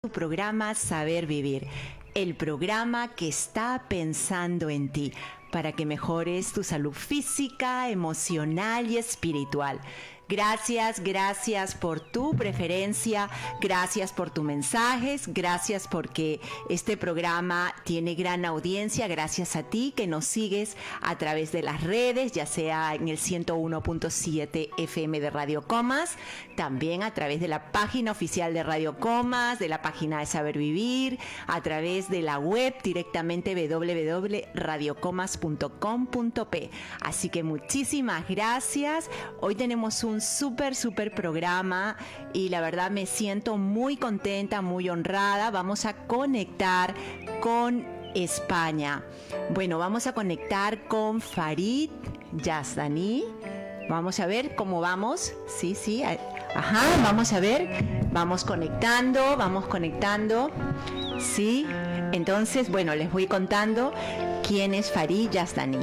Tu programa Saber Vivir, el programa que está pensando en ti para que mejores tu salud física, emocional y espiritual. Gracias por tu preferencia, gracias por tus mensajes, gracias porque este programa tiene gran audiencia, gracias a ti que nos sigues a través de las redes, ya sea en el 101.7 FM de Radio Comas, también a través de la página oficial de Radio Comas, de la página de Saber Vivir, a través de la web directamente www.radiocomas.com.p. Así que muchísimas gracias. Hoy tenemos un súper programa y la verdad me siento muy contenta, muy honrada. Vamos a conectar con España. Bueno, vamos a conectar con Farid Yazdani. Vamos a ver cómo vamos. Sí. Ajá, vamos a ver. Vamos conectando. Sí. Entonces, bueno, les voy contando quién es Farid Yazdani.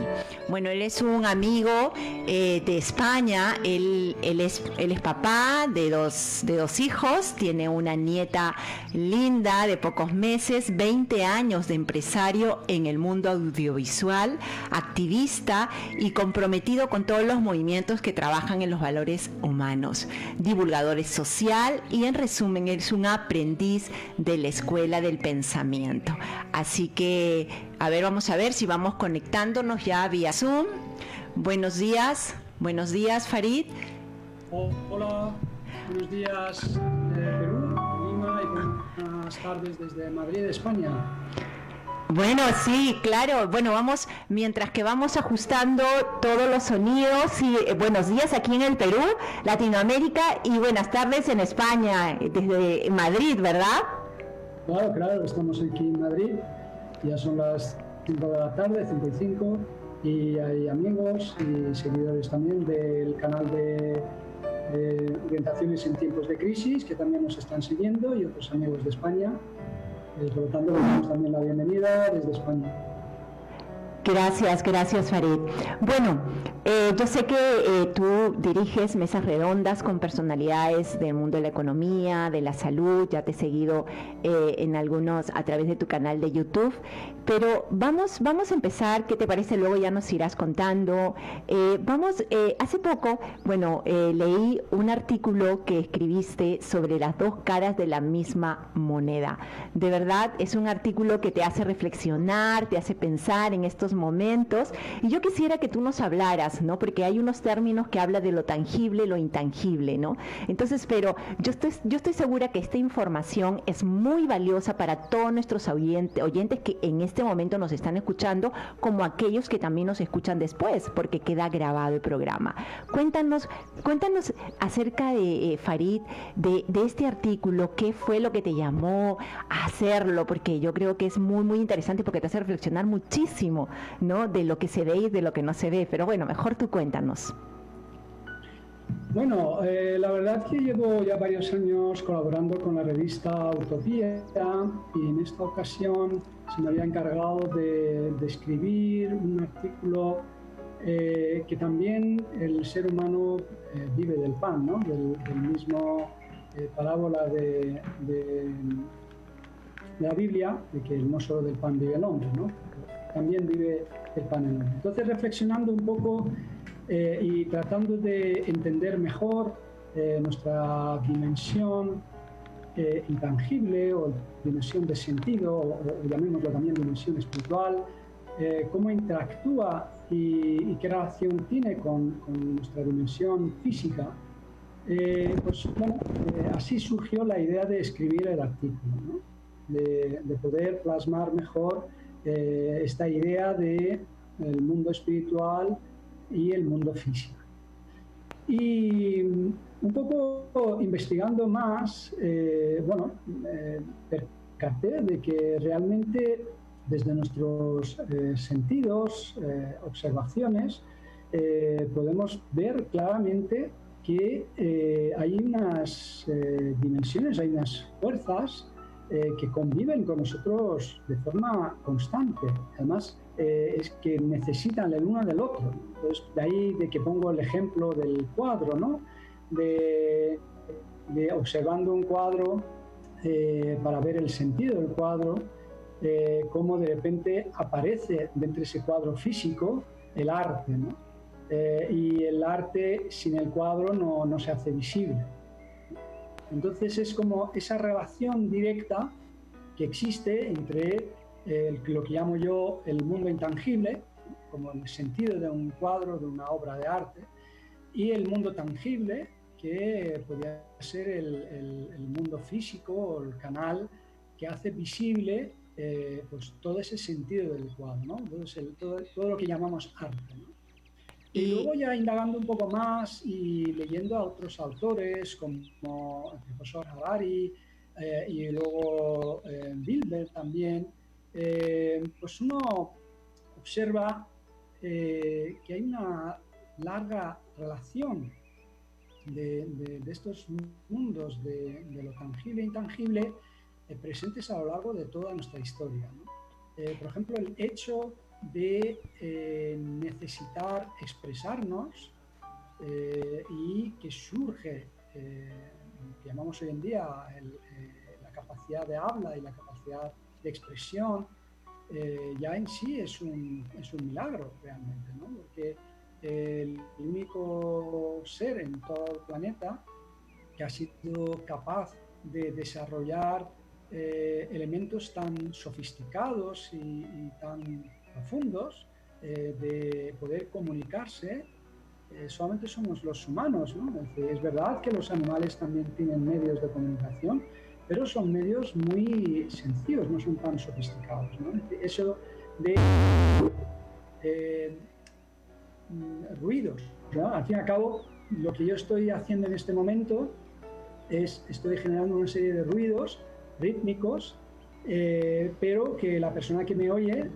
Bueno, él es un amigo de España. Él es papá de dos hijos, tiene una nieta linda de pocos meses, 20 años de empresario en el mundo audiovisual, activista y comprometido con todos los movimientos que trabajan en los valores humanos, divulgador social y en resumen es un aprendiz de la escuela del pensamiento. Así que, vamos a ver si vamos conectándonos ya vía Zoom. Buenos días, Farid. Hola, buenos días de Perú, Lima, y buenas tardes desde Madrid, España. Bueno, sí, claro. Bueno, mientras que vamos ajustando todos los sonidos, y buenos días aquí en el Perú, Latinoamérica, y buenas tardes en España, desde Madrid, ¿verdad? Claro, estamos aquí en Madrid, ya son las 5 de la tarde, 5:05, y hay amigos y seguidores también del canal de Orientaciones en Tiempos de Crisis, que también nos están siguiendo, y otros amigos de España. Por lo tanto, les damos también la bienvenida desde España. Gracias, Farid. Bueno, yo sé que tú diriges mesas redondas con personalidades del mundo de la economía, de la salud, ya te he seguido en algunos a través de tu canal de YouTube, pero vamos a empezar, ¿qué te parece? Luego ya nos irás contando. Hace poco, leí un artículo que escribiste sobre las dos caras de la misma moneda. De verdad, es un artículo que te hace reflexionar, te hace pensar en estos momentos, y yo quisiera que tú nos hablaras, ¿no? Porque hay unos términos que habla de lo tangible, lo intangible, ¿no? Entonces, pero yo estoy segura que esta información es muy valiosa para todos nuestros oyentes que en este momento nos están escuchando, como aquellos que también nos escuchan después, porque queda grabado el programa. Cuéntanos acerca de Farid, de este artículo, qué fue lo que te llamó a hacerlo, porque yo creo que es muy interesante, porque te hace reflexionar muchísimo, ¿no? De lo que se ve y de lo que no se ve. Pero bueno, mejor tú cuéntanos. Bueno, la verdad es que llevo ya varios años colaborando con la revista Utopía, y en esta ocasión se me había encargado de escribir un artículo que también el ser humano vive del pan, ¿no? Del mismo parábola de la Biblia, de que no solo del pan vive el hombre, ¿no? También vive el pan en el hombre. Entonces, reflexionando un poco y tratando de entender mejor nuestra dimensión intangible, o dimensión de sentido, o llamémoslo también dimensión espiritual, cómo interactúa y qué relación tiene con nuestra dimensión física, así surgió la idea de escribir el artículo, ¿no? De poder plasmar mejor esta idea de el mundo espiritual y el mundo físico. Y un poco investigando más, percaté de que realmente desde nuestros sentidos, observaciones, podemos ver claramente que hay unas dimensiones, hay unas fuerzas que conviven con nosotros de forma constante. Además, es que necesitan el uno del otro. Entonces, de ahí de que pongo el ejemplo del cuadro, ¿no? De observando un cuadro, para ver el sentido del cuadro, cómo de repente aparece dentro de ese cuadro físico el arte, ¿no? Y el arte sin el cuadro no se hace visible. Entonces es como esa relación directa que existe entre lo que llamo yo el mundo intangible, como el sentido de un cuadro, de una obra de arte, y el mundo tangible, que podría ser el mundo físico o el canal que hace visible pues todo ese sentido del cuadro, ¿no? Todo lo que llamamos arte, ¿no? Y luego ya indagando un poco más y leyendo a otros autores como el profesor Harari y luego Wilber también, pues uno observa que hay una larga relación de estos mundos de lo tangible e intangible presentes a lo largo de toda nuestra historia, ¿no? Por ejemplo, el hecho de necesitar expresarnos y que surge, que llamamos hoy en día la capacidad de habla y la capacidad de expresión, ya en sí es un milagro realmente, ¿no? Porque el único ser en todo el planeta que ha sido capaz de desarrollar elementos tan sofisticados y tan profundos de poder comunicarse, solamente somos los humanos, ¿no? Es verdad que los animales también tienen medios de comunicación, pero son medios muy sencillos, no son tan sofisticados, ¿no? Eso de ruidos, ¿no? Al fin y al cabo, lo que yo estoy haciendo en este momento estoy generando una serie de ruidos rítmicos, pero que la persona que me oye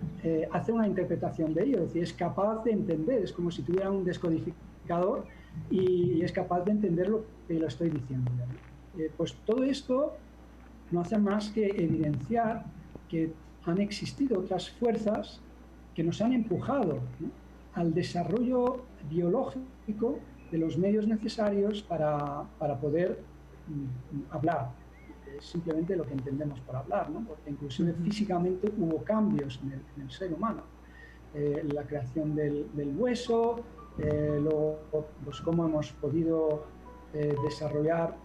hace una interpretación de ello, es decir, es capaz de entender, es como si tuviera un descodificador y es capaz de entender lo que lo estoy diciendo. Pues todo esto no hace más que evidenciar que han existido otras fuerzas que nos han empujado, ¿no?, al desarrollo biológico de los medios necesarios para poder hablar. Es simplemente lo que entendemos por hablar, ¿no? Porque inclusive físicamente hubo cambios en el ser humano. La creación del hueso, pues cómo hemos podido desarrollar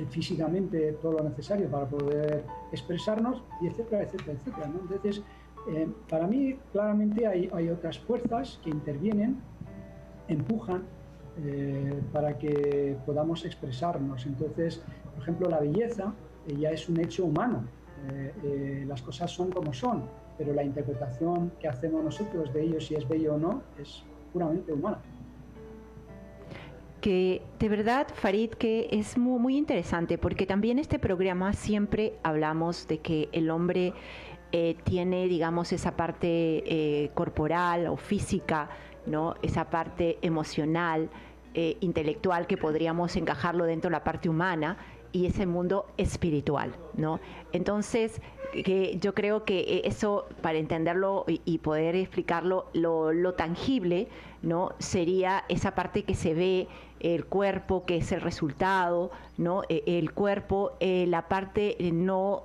físicamente todo lo necesario para poder expresarnos, y etcétera, etcétera, etcétera, ¿no? Entonces, para mí, claramente hay otras fuerzas que intervienen, empujan para que podamos expresarnos. Entonces, por ejemplo, la belleza ya es un hecho humano. Las cosas son como son, pero la interpretación que hacemos nosotros de ello, si es bello o no, es puramente humana. Que de verdad, Farid, que es muy, muy interesante, porque también este programa siempre hablamos de que el hombre tiene, digamos, esa parte corporal o física, ¿no? Esa parte emocional, intelectual, que podríamos encajarlo dentro de la parte humana, y ese mundo espiritual, ¿no? Entonces, que yo creo que eso, para entenderlo y poder explicarlo, lo tangible, ¿no?, sería esa parte que se ve, el cuerpo, que es el resultado, ¿no? El cuerpo, la parte no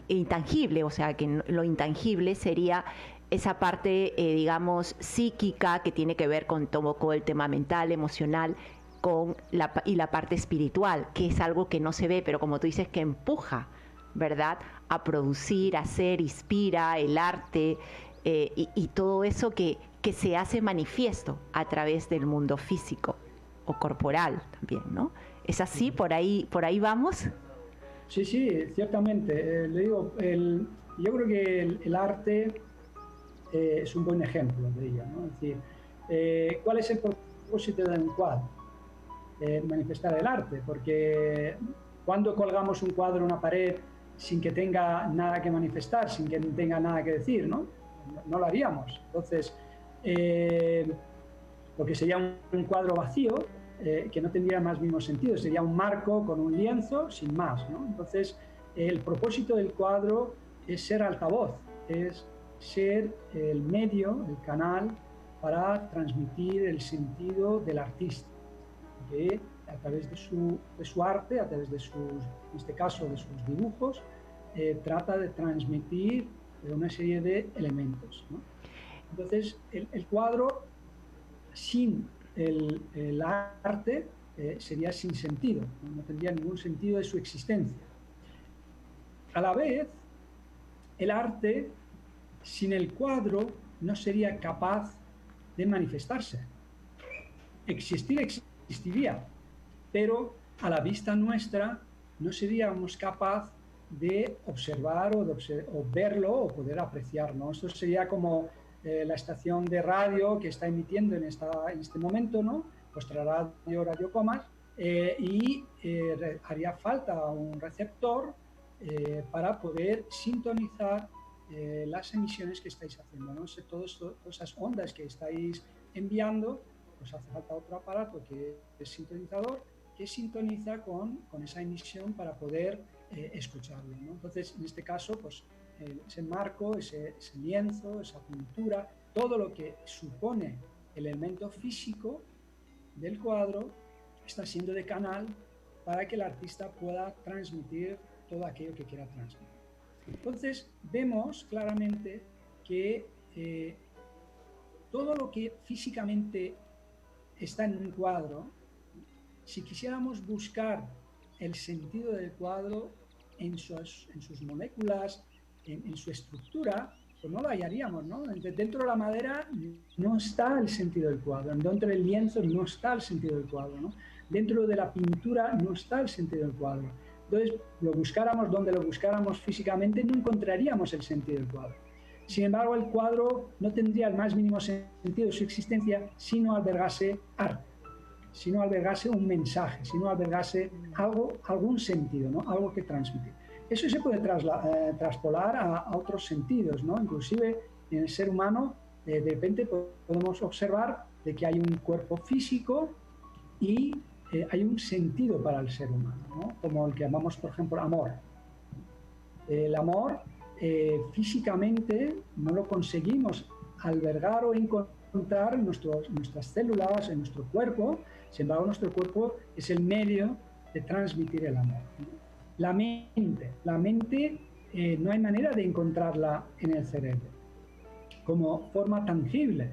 intangible, o sea, que lo intangible sería esa parte, digamos, psíquica, que tiene que ver con todo el tema mental, emocional, y la parte espiritual, que es algo que no se ve, pero como tú dices, que empuja, ¿verdad?, a producir, a hacer, inspira el arte, y todo eso que se hace manifiesto a través del mundo físico o corporal también, ¿no? ¿Es así? ¿Por ahí vamos? Sí, ciertamente. Le digo, yo creo que el arte es un buen ejemplo de ello, ¿no? Es decir, ¿cuál es el propósito de un cuadro? Manifestar el arte, porque cuando colgamos un cuadro en una pared sin que tenga nada que manifestar, sin que tenga nada que decir, ¿no? No lo haríamos. Entonces, porque sería un cuadro vacío, que no tendría más mismo sentido, sería un marco con un lienzo sin más, ¿no? Entonces, el propósito del cuadro es ser altavoz, es ser el medio, el canal para transmitir el sentido del artista, que a través de su arte, a través de sus, en este caso, de sus dibujos, trata de transmitir una serie de elementos, ¿no? Entonces, el cuadro sin el arte sería sin sentido, no tendría ningún sentido de su existencia. A la vez, el arte sin el cuadro no sería capaz de manifestarse. Existiría, pero a la vista nuestra no seríamos capaz de observar o verlo o poder apreciarlo. Esto sería como la estación de radio que está emitiendo en este momento, ¿no? Vuestra radio, Radio Comas, haría falta un receptor para poder sintonizar las emisiones que estáis haciendo, ¿no? Todas esas ondas que estáis enviando, pues hace falta otro aparato que es sintonizador, que sintoniza con esa emisión para poder escucharlo, ¿no? Entonces, en este caso, pues ese marco, ese lienzo, esa pintura, todo lo que supone el elemento físico del cuadro está siendo de canal para que el artista pueda transmitir todo aquello que quiera transmitir. Entonces, vemos claramente que todo lo que físicamente está en un cuadro, si quisiéramos buscar el sentido del cuadro en sus moléculas, en su estructura, pues no lo hallaríamos, ¿no? Dentro de la madera no está el sentido del cuadro, dentro del lienzo no está el sentido del cuadro, ¿no? Dentro de la pintura no está el sentido del cuadro. Entonces, donde lo buscáramos físicamente, no encontraríamos el sentido del cuadro. Sin embargo, el cuadro no tendría el más mínimo sentido de su existencia si no albergase arte, si no albergase un mensaje, si no albergase algún sentido, ¿no? Algo que transmitir. Eso se puede traspolar a otros sentidos, ¿no? Inclusive en el ser humano, de repente podemos observar de que hay un cuerpo físico y hay un sentido para el ser humano, ¿no? Como el que llamamos, por ejemplo, amor. El amor físicamente no lo conseguimos albergar o encontrar en nuestras células, en nuestro cuerpo. Sin embargo, nuestro cuerpo es el medio de transmitir el amor, ¿no? La mente no hay manera de encontrarla en el cerebro como forma tangible,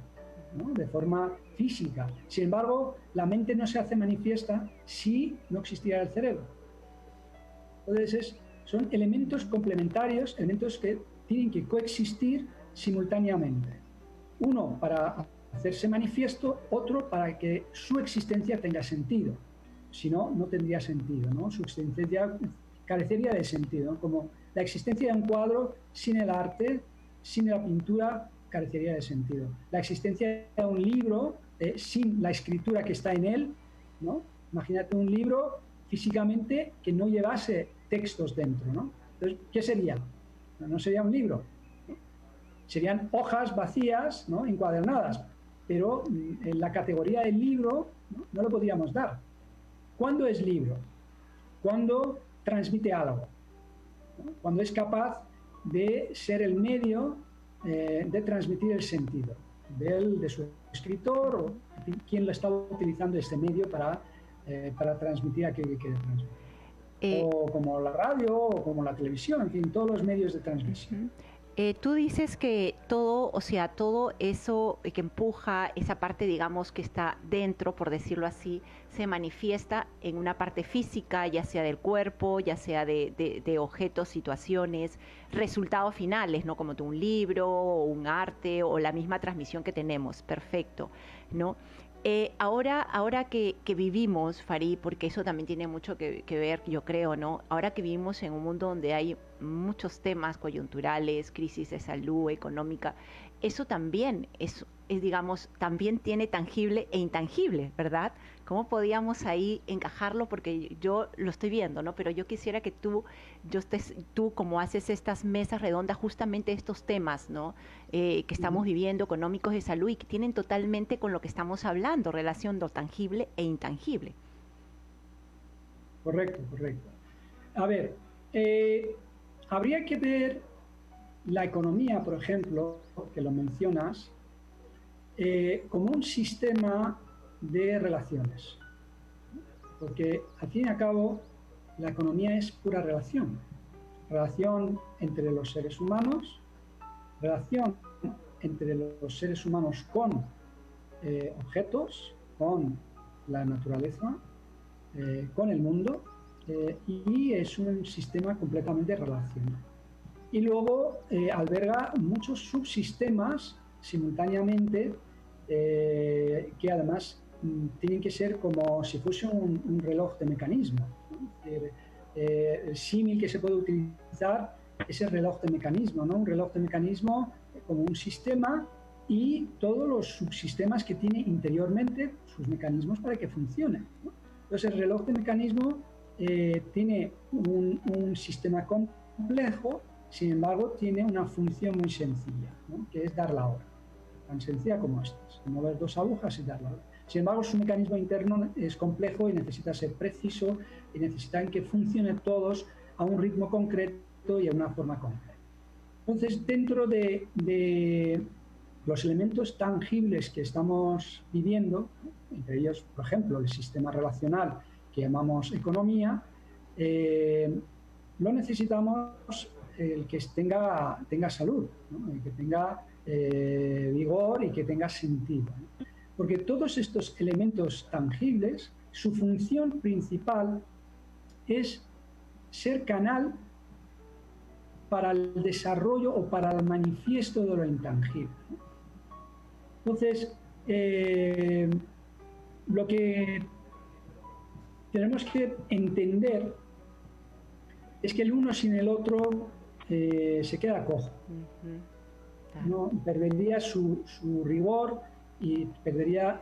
¿no? De forma física. Sin embargo, la mente no se hace manifiesta si no existiera el cerebro. Entonces, son elementos complementarios, elementos que tienen que coexistir simultáneamente. Uno para hacerse manifiesto, otro para que su existencia tenga sentido. Si no, no tendría sentido, ¿no? Su existencia carecería de sentido, ¿no? Como la existencia de un cuadro sin el arte, sin la pintura, carecería de sentido. La existencia de un libro sin la escritura que está en él, ¿no? Imagínate un libro físicamente que no llevase textos dentro, ¿no? Entonces, ¿qué sería? No sería un libro, ¿no? Serían hojas vacías, ¿no? Encuadernadas, pero en la categoría del libro no lo podríamos dar. ¿Cuándo es libro? Cuando transmite algo, ¿no? Cuando es capaz de ser el medio de transmitir el sentido de su escritor o quien lo está utilizando este medio para transmitir aquello que quiere transmitir. O como la radio o como la televisión, en fin, todos los medios de transmisión. Tú dices que todo, o sea, todo eso que empuja, esa parte, digamos, que está dentro, por decirlo así, se manifiesta en una parte física, ya sea del cuerpo, ya sea de objetos, situaciones, resultados finales, ¿no? Como un libro, o un arte, o la misma transmisión que tenemos. Perfecto, ¿no? Ahora que vivimos, Farid, porque eso también tiene mucho que ver, yo creo, ¿no? Ahora que vivimos en un mundo donde hay muchos temas coyunturales, crisis de salud, económica, eso también digamos, también tiene tangible e intangible, ¿verdad? ¿Cómo podíamos ahí encajarlo? Porque yo lo estoy viendo, ¿no? Pero yo quisiera que tú como haces estas mesas redondas, justamente estos temas, ¿no? Que estamos viviendo, económicos, de salud, y que tienen totalmente con lo que estamos hablando, relación de lo tangible e intangible. Correcto. A ver, habría que ver la economía, por ejemplo, que lo mencionas, como un sistema de relaciones. porque al fin y al cabo la economía es pura relación entre los seres humanos, relación entre los seres humanos con objetos, con la naturaleza, con el mundo, y es un sistema completamente relacional. Y luego alberga muchos subsistemas simultáneamente que además tienen que ser como si fuese un reloj de mecanismo, ¿no? El símil que se puede utilizar es el reloj de mecanismo, ¿no? Un reloj de mecanismo como un sistema y todos los subsistemas que tiene interiormente sus mecanismos para que funcionen, ¿no? Entonces el reloj de mecanismo tiene un sistema complejo, sin embargo tiene una función muy sencilla, ¿no? Que es dar la hora, tan sencilla como esta, mover dos agujas y dar la hora. Sin embargo, su mecanismo interno es complejo y necesita ser preciso y necesitan que funcionen todos a un ritmo concreto y a una forma concreta. Entonces, dentro de los elementos tangibles que estamos viviendo, entre ellos, por ejemplo, el sistema relacional que llamamos economía, lo necesitamos el que tenga salud, ¿no? El que tenga vigor y que tenga sentido, ¿no? Porque todos estos elementos tangibles, su función principal es ser canal para el desarrollo o para el manifiesto de lo intangible. Entonces, lo que tenemos que entender es que el uno sin el otro se queda cojo, ¿no? Perdería su rigor y perdería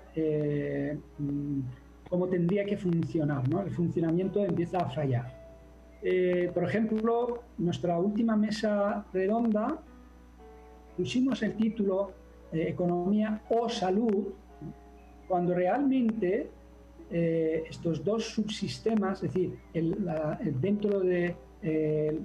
cómo tendría que funcionar, ¿no? El funcionamiento empieza a fallar. Por ejemplo, nuestra última mesa redonda pusimos el título Economía o Salud, cuando realmente estos dos subsistemas, es decir, dentro del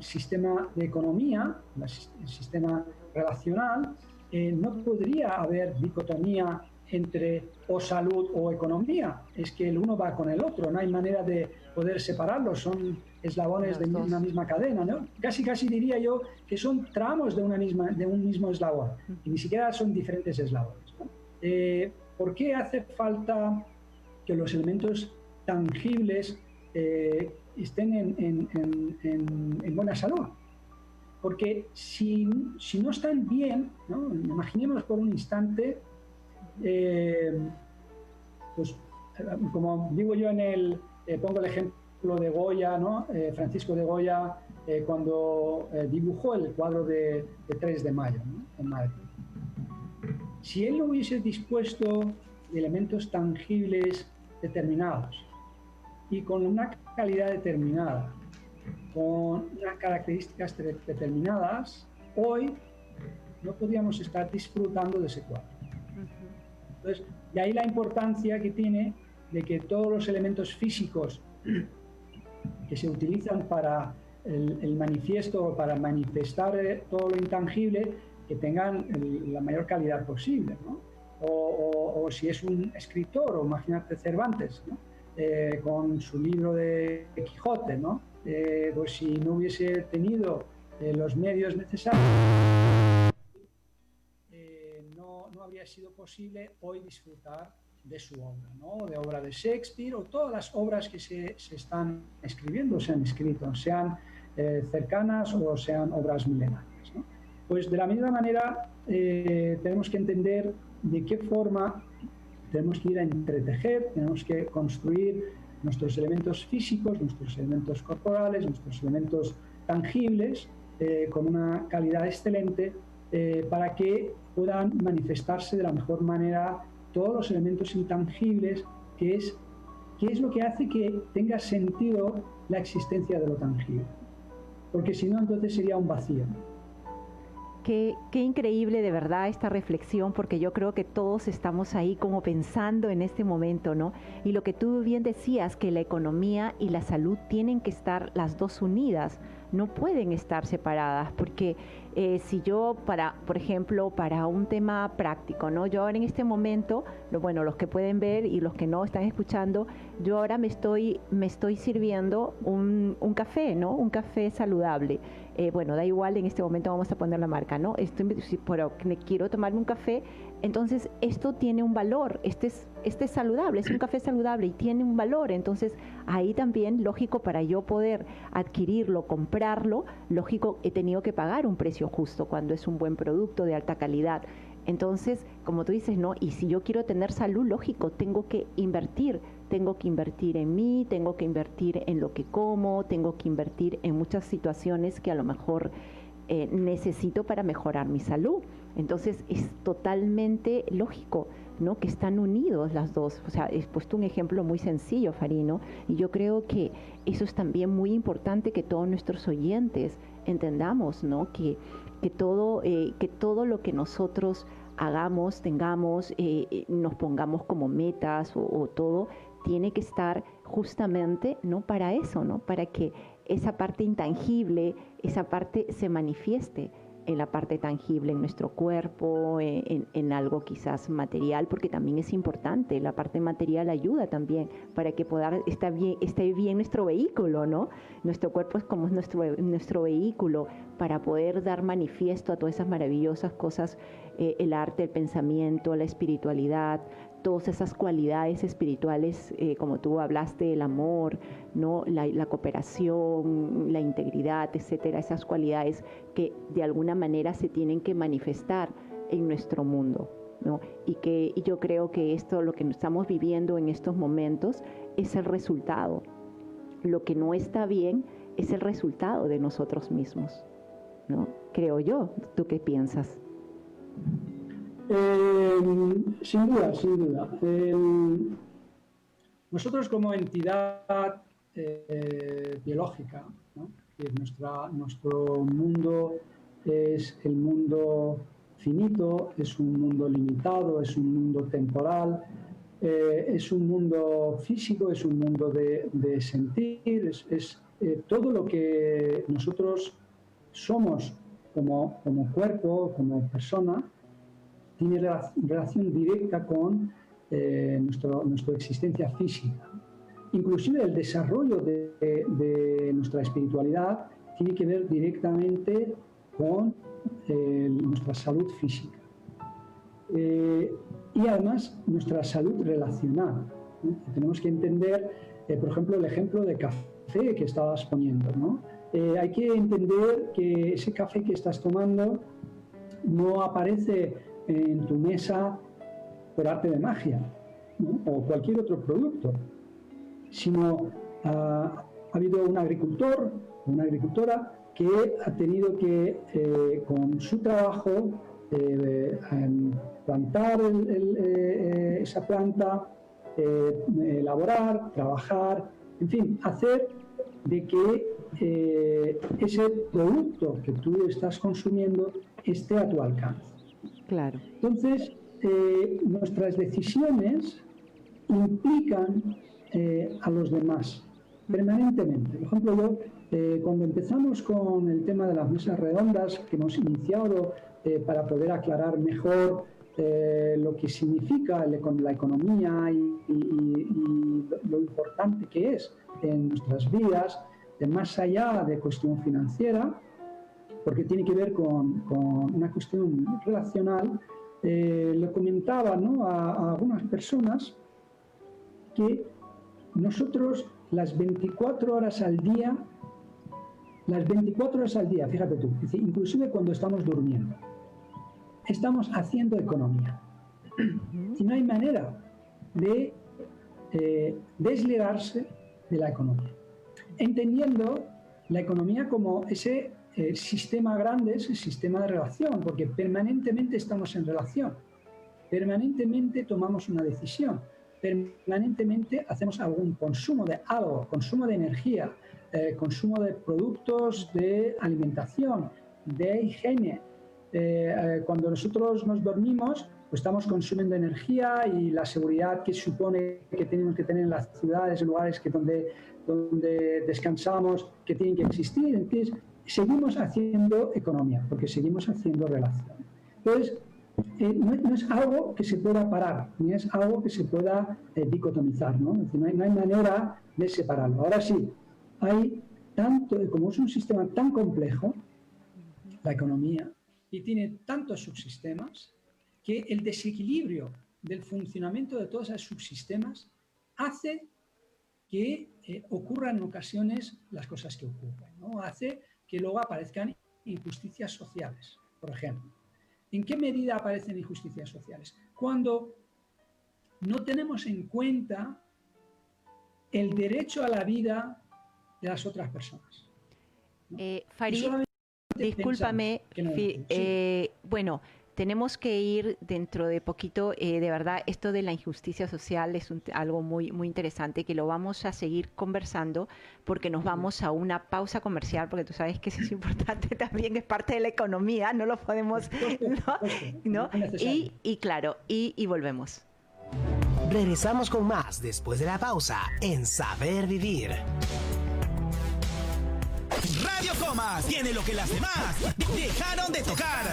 sistema de economía, el sistema relacional, no podría haber dicotomía entre o salud o economía. Es que el uno va con el otro, no hay manera de poder separarlos, son eslabones de una misma cadena, ¿no? Casi diría yo que son tramos de un mismo eslabón, y ni siquiera son diferentes eslabones, ¿no? ¿Por qué hace falta que los elementos tangibles estén en buena salud? Porque si no están bien, ¿no? Imaginemos por un instante, pues como digo yo pongo el ejemplo de Goya, ¿no? Francisco de Goya, cuando dibujó el cuadro de 3 de mayo, ¿no? En Madrid. Si él no hubiese dispuesto de elementos tangibles determinados y con una calidad determinada, con unas características determinadas, hoy no podríamos estar disfrutando de ese cuadro. Entonces, de ahí la importancia que tiene de que todos los elementos físicos que se utilizan para el manifiesto o para manifestar todo lo intangible, que tengan la mayor calidad posible, ¿no? O si es un escritor, o imagínate Cervantes, ¿no? Con su libro de Quijote, ¿no? Pues si no hubiese tenido los medios necesarios, no habría sido posible hoy disfrutar de su obra, ¿no? De obra de Shakespeare o todas las obras que se están escribiendo, se han escrito, sean cercanas o sean obras milenarias, ¿no? Pues de la misma manera tenemos que entender de qué forma tenemos que ir a entretejer, tenemos que construir nuestros elementos físicos, nuestros elementos corporales, nuestros elementos tangibles con una calidad excelente para que puedan manifestarse de la mejor manera todos los elementos intangibles, que es lo que hace que tenga sentido la existencia de lo tangible. Porque si no, entonces sería un vacío. Qué increíble de verdad esta reflexión, porque yo creo que todos estamos ahí como pensando en este momento, ¿no? Y lo que tú bien decías, que la economía y la salud tienen que estar las dos unidas, no pueden estar separadas, porque si yo, por ejemplo, para un tema práctico, ¿no? Yo ahora en este momento, bueno, los que pueden ver y los que no están escuchando, yo ahora me estoy sirviendo un café, ¿no? Un café saludable. Bueno, da igual, en este momento vamos a poner la marca, ¿no? Pero quiero tomarme un café, entonces esto tiene un valor, este es saludable, es un café saludable y tiene un valor, entonces ahí también, lógico, para yo poder adquirirlo, comprarlo, lógico, he tenido que pagar un precio justo cuando es un buen producto de alta calidad. Entonces, como tú dices, ¿no? Y si yo quiero tener salud, lógico, tengo que invertir en mí, tengo que invertir en lo que como, tengo que invertir en muchas situaciones que a lo mejor necesito para mejorar mi salud. Entonces es totalmente lógico, ¿no? Que están unidos las dos. O sea, he puesto un ejemplo muy sencillo, Farino, y yo creo que eso es también muy importante que todos nuestros oyentes entendamos, ¿no? Que todo lo que nosotros hagamos, tengamos, nos pongamos como metas o todo, tiene que estar justamente, ¿no? Para eso, ¿no? Para que esa parte intangible, esa parte se manifieste en la parte tangible, en nuestro cuerpo, en algo quizás material, porque también es importante. La parte material ayuda también para que esté bien nuestro vehículo, ¿no? Nuestro cuerpo es como nuestro vehículo para poder dar manifiesto a todas esas maravillosas cosas, el arte, el pensamiento, la espiritualidad, todas esas cualidades espirituales, como tú hablaste, el amor, ¿no? La cooperación, la integridad, etcétera, esas cualidades que de alguna manera se tienen que manifestar en nuestro mundo, ¿no? Y yo creo que esto, lo que estamos viviendo en estos momentos, es el resultado. Lo que no está bien es el resultado de nosotros mismos, ¿no? Creo yo. ¿Tú qué piensas? Sin duda, sin duda. Nosotros como entidad biológica, ¿no? Nuestro mundo es el mundo finito, es un mundo limitado, es un mundo temporal, es un mundo físico, es un mundo de sentir, es todo lo que nosotros somos como cuerpo, como persona, tiene relación directa con nuestra existencia física. Inclusive el desarrollo de nuestra espiritualidad tiene que ver directamente con nuestra salud física. Y además nuestra salud relacional, ¿no? Tenemos que entender, por ejemplo, el ejemplo de café que estabas poniendo, ¿no? Hay que entender que ese café que estás tomando no aparece en tu mesa por arte de magia, ¿no? O cualquier otro producto, sino ha habido un agricultor o una agricultora que ha tenido que, con su trabajo, plantar esa planta, elaborar, trabajar, en fin, hacer de que ese producto que tú estás consumiendo esté a tu alcance. Claro. Entonces, nuestras decisiones implican a los demás permanentemente. Por ejemplo, yo, cuando empezamos con el tema de las mesas redondas que hemos iniciado para poder aclarar mejor lo que significa la economía y lo importante que es en nuestras vidas, más allá de cuestión financiera, porque tiene que ver con una cuestión relacional, le comentaba, ¿no?, a algunas personas que nosotros las 24 horas al día, fíjate tú, inclusive cuando estamos durmiendo, estamos haciendo economía. Y no hay manera de desligarse de la economía, entendiendo la economía como ese sistema grande, ese sistema de relación, porque permanentemente estamos en relación, permanentemente tomamos una decisión, permanentemente hacemos algún consumo de algo, consumo de energía, consumo de productos de alimentación, de higiene. Cuando nosotros nos dormimos, pues estamos consumiendo energía y la seguridad que supone que tenemos que tener en las ciudades, en lugares donde descansamos, que tienen que existir. Entonces, seguimos haciendo economía, porque seguimos haciendo relación. Entonces, no es algo que se pueda parar, ni es algo que se pueda dicotomizar, ¿no? Es decir, no hay manera de separarlo. Ahora sí, como es un sistema tan complejo, la economía, y tiene tantos subsistemas, que el desequilibrio del funcionamiento de todos esos subsistemas hace que ocurran en ocasiones las cosas que ocurren, ¿no? Hace que luego aparezcan injusticias sociales, por ejemplo. ¿En qué medida aparecen injusticias sociales? Cuando no tenemos en cuenta el derecho a la vida de las otras personas, ¿no? Farid, discúlpame, bueno, tenemos que ir dentro de poquito, de verdad, esto de la injusticia social es algo muy, muy interesante que lo vamos a seguir conversando porque nos vamos a una pausa comercial, porque tú sabes que eso es importante también, es parte de la economía, no lo podemos, ¿no? Y claro, y volvemos. Regresamos con más después de la pausa en Saber Vivir. Radio Comas tiene lo que las demás dejaron de tocar.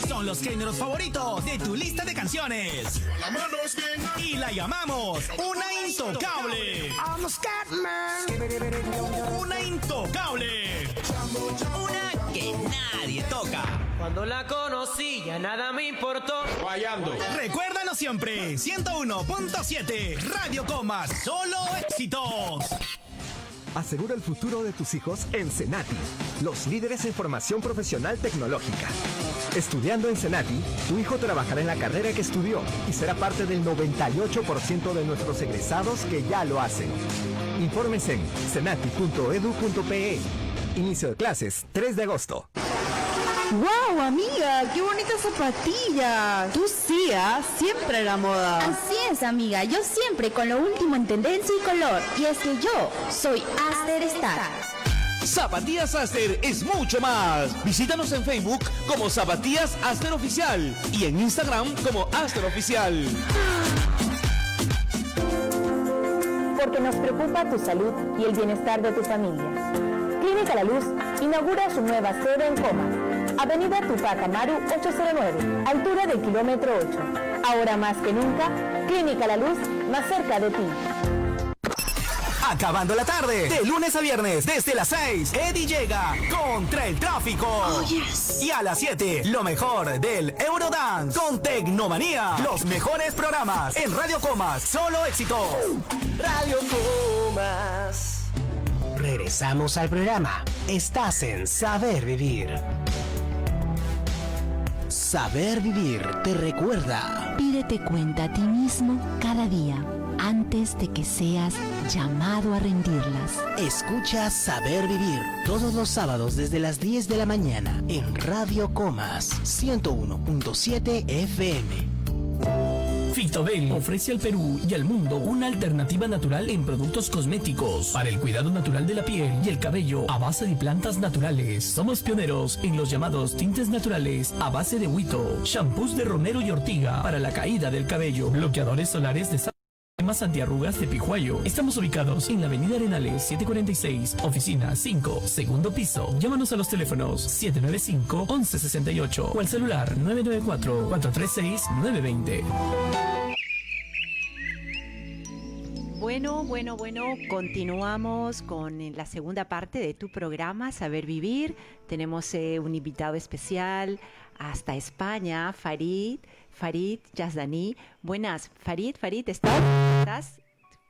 Son los géneros favoritos de tu lista de canciones. Y la llamamos una intocable. Una intocable. Una que nadie toca. Cuando la conocí ya nada me importó. Fallando. Recuérdanos siempre, 101.7 Radio Comas, solo éxitos. Asegura el futuro de tus hijos en Cenati, los líderes en formación profesional tecnológica. Estudiando en Cenati, tu hijo trabajará en la carrera que estudió y será parte del 98% de nuestros egresados que ya lo hacen. Infórmense en cenati.edu.pe. Inicio de clases 3 de agosto. ¡Wow, amiga! ¡Qué bonitas zapatillas! Tú sí, siempre a la moda. Así es, amiga. Yo siempre con lo último en tendencia y color. Y es que yo soy Aster Star. Zapatillas Aster es mucho más. Visítanos en Facebook como Zapatillas Aster Oficial y en Instagram como Aster Oficial. Porque nos preocupa tu salud y el bienestar de tu familia. Clínica La Luz inaugura su nueva sede en Comas, Avenida Tupac Amaru 809, altura del kilómetro 8. Ahora más que nunca, Clínica La Luz, más cerca de ti. Acabando la tarde, de lunes a viernes, desde las 6, Eddie llega contra el tráfico. Oh, yes. Y a las 7, lo mejor del Eurodance con Tecnomanía. Los mejores programas en Radio Comas, solo éxitos. Radio Comas. Regresamos al programa. Estás en Saber Vivir. Saber Vivir te recuerda. Pídete cuenta a ti mismo cada día antes de que seas llamado a rendirlas. Escucha Saber Vivir todos los sábados desde las 10 de la mañana en Radio Comas 101.7 FM. Fitobel ofrece al Perú y al mundo una alternativa natural en productos cosméticos para el cuidado natural de la piel y el cabello a base de plantas naturales. Somos pioneros en los llamados tintes naturales a base de huito, shampoos de romero y ortiga para la caída del cabello, bloqueadores solares de cremas antiarrugas de Pijuayo. Estamos ubicados en la Avenida Arenales 746, oficina 5, segundo piso. Llámanos a los teléfonos 795-1168 o al celular 994-436-920. Bueno, continuamos con la segunda parte de tu programa Saber Vivir. Tenemos un invitado especial hasta España, Farid Yazdani. Buenas, Farid, ¿estás?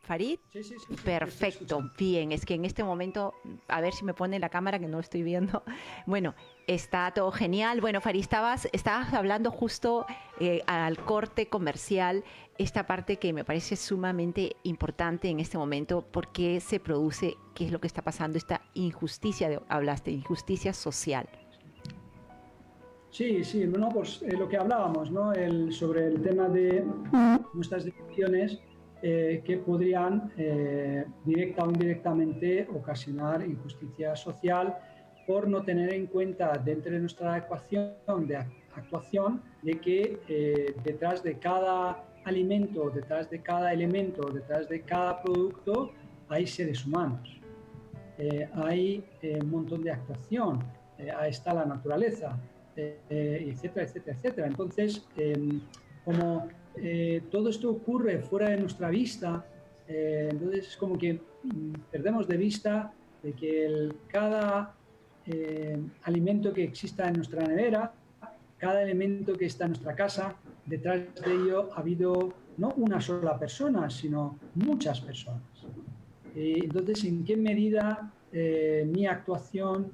¿Farid? Sí. Perfecto, bien, es que en este momento, a ver si me pone la cámara que no lo estoy viendo. Bueno, está todo genial. Bueno, Farid, estabas hablando justo al corte comercial, esta parte que me parece sumamente importante en este momento, porque se produce, qué es lo que está pasando, esta injusticia, hablaste, injusticia social. Sí, bueno, pues lo que hablábamos, ¿no? Sobre el tema de nuestras decisiones que podrían directa o indirectamente ocasionar injusticia social por no tener en cuenta dentro de nuestra ecuación de actuación de que detrás de cada alimento, detrás de cada elemento, detrás de cada producto hay seres humanos, hay un montón de actuación, ahí está la naturaleza, etcétera, etcétera, etcétera. Entonces, como todo esto ocurre fuera de nuestra vista, entonces es como que perdemos de vista de que cada alimento que exista en nuestra nevera, cada elemento que está en nuestra casa, detrás de ello ha habido no una sola persona, sino muchas personas. Entonces, ¿en qué medida mi actuación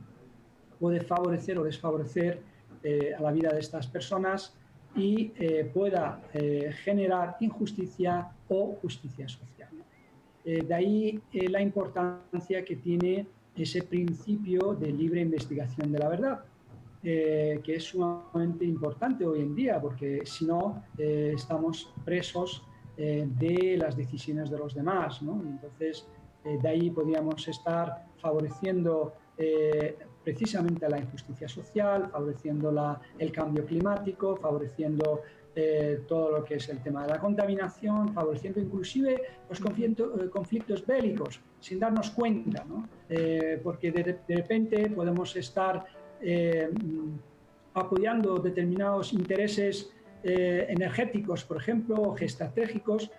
puede favorecer o desfavorecer a la vida de estas personas y pueda generar injusticia o justicia social? De ahí la importancia que tiene ese principio de libre investigación de la verdad, que es sumamente importante hoy en día, porque si no, estamos presos de las decisiones de los demás, ¿no? Entonces, de ahí podríamos estar favoreciendo precisamente la injusticia social, favoreciendo el cambio climático, favoreciendo todo lo que es el tema de la contaminación, favoreciendo inclusive los conflictos bélicos, sin darnos cuenta, ¿no? Porque de repente podemos estar apoyando determinados intereses energéticos, por ejemplo, o geoestratégicos,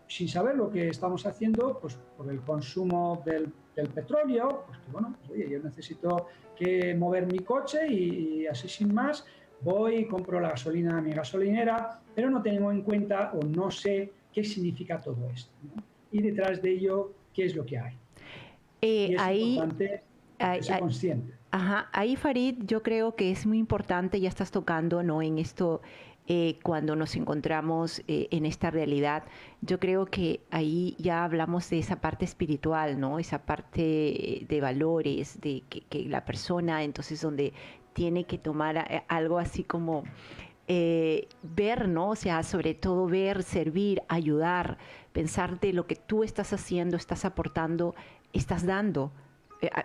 sin saber lo que estamos haciendo, pues por el consumo del petróleo, pues que, bueno, pues, oye, yo necesito mover mi coche y así sin más voy y compro la gasolina a mi gasolinera, pero no tenemos en cuenta o no sé qué significa todo esto, ¿no? Y detrás de ello, ¿qué es lo que hay? Y es importante ser consciente. Ajá, ahí Farid, yo creo que es muy importante, ya estás tocando, ¿no?, en esto, cuando nos encontramos en esta realidad. Yo creo que ahí ya hablamos de esa parte espiritual, ¿no?, esa parte de valores, de que la persona, entonces, donde tiene que tomar algo así como ver, ¿no? O sea, sobre todo ver, servir, ayudar, pensar de lo que tú estás haciendo, estás aportando, estás dando,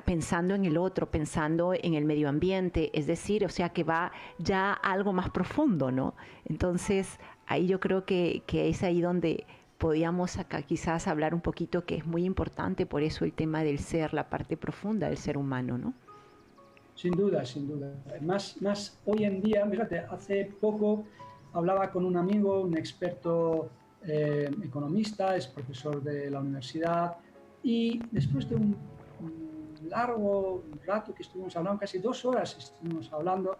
pensando en el otro, pensando en el medio ambiente, es decir, o sea, que va ya algo más profundo, ¿no? Entonces, ahí yo creo que es ahí donde podíamos acá quizás hablar un poquito, que es muy importante, por eso el tema del ser, la parte profunda del ser humano, ¿no? Sin duda, sin duda. Más hoy en día, fíjate, hace poco hablaba con un amigo, un experto economista, es profesor de la universidad, y después de un largo rato que estuvimos hablando, casi 2 horas estuvimos hablando,